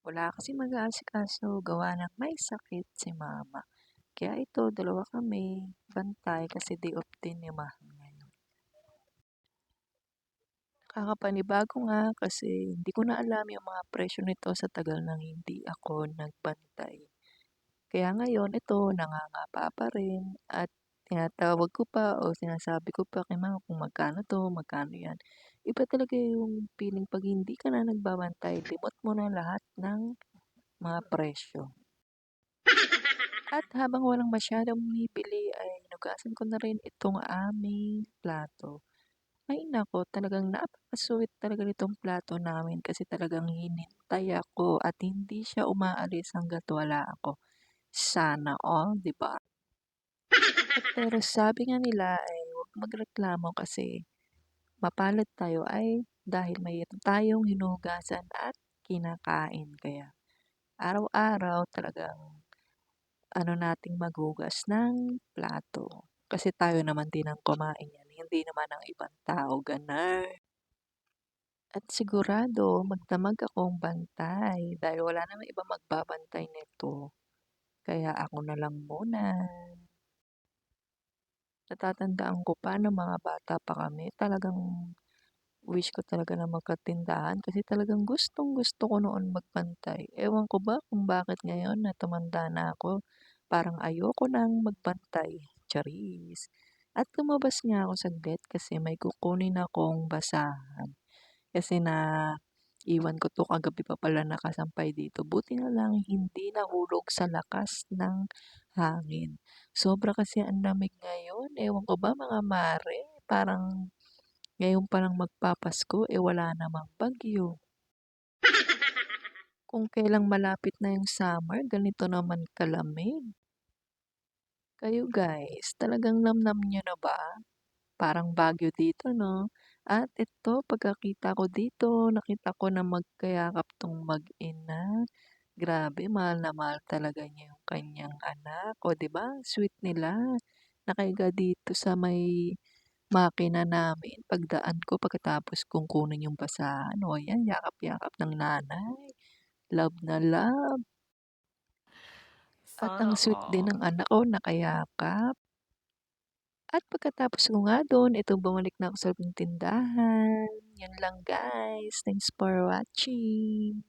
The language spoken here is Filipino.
Wala kasi mag-aasikaso gawa ng may sakit si mama. Kaya ito, dalawa kami, bantay kasi day off din ni mama ngayon. Nakakapanibago nga kasi hindi ko na alam yung mga presyo nito sa tagal nang hindi ako nagbantay. Kaya ngayon, ito, nangangapa pa rin at tinatawag ko pa o sinasabi ko pa kay mama kung magkano to, magkano yan. Iba talaga yung feeling pag hindi ka na nagbabantay, limot mo na lahat ng mga presyo. At habang walang masyadong bumibili ay hinugasan ko na rin itong aming plato. Ay naku, talagang napaka-sweet talaga nitong plato namin kasi talagang hinintay ako at hindi siya umaalis hangga't wala ako. Sana all, 'di ba? Pero sabi nga nila ay huwag magreklamo kasi mapalad tayo ay dahil mayroon tayong hinugasan at kinakain. Kaya araw-araw talagang ano nating maghugas ng plato. Kasi tayo naman din ang kumain yan, hindi naman ang ibang tao, gano'n. At sigurado magdamag akong bantay dahil wala namang ibang magbabantay nito. Kaya ako na lang muna. Natatandaan ko pa nung mga bata pa kami, talagang wish ko talaga na magkatindahan kasi talagang gustong-gusto ko noon magbantay. Ewan ko ba kung bakit ngayon na tumanda na ako, parang ayoko nang magbantay. Charis. At lumabas nga ako saglit kasi may kukunin akong basahan. Kasi na iwan ko 'to kagabi pa pala nakasampay dito. Buti na lang hindi nahulog sa lakas ng hangin. Sobra kasi ang lamig ngayon. Ewan ko ba mga mare, parang ngayon pa lang magpapasko, eh wala namang bagyo. Kung kailang malapit na yung summer, ganito naman kalamig. Kayo guys, talagang namnam nyo na ba? Parang Baguio dito, no? At ito, pagkakita ko dito, nakita ko na magkayakap tong mag-ina. Grabe, mahal na mahal talaga niya yung kanyang anak. O, di ba? Sweet nila. Nakaiga dito sa may makina namin. Pagdaan ko, pagkatapos kong kunin yung basahan. O, yan, yakap-yakap ng nanay. Love na love. At ang Sana sweet din all. ng anak ko, nakayakap. At pagkatapos ko nga doon, ito bumalik na ako sa tindahan. Yun lang guys. Thanks for watching.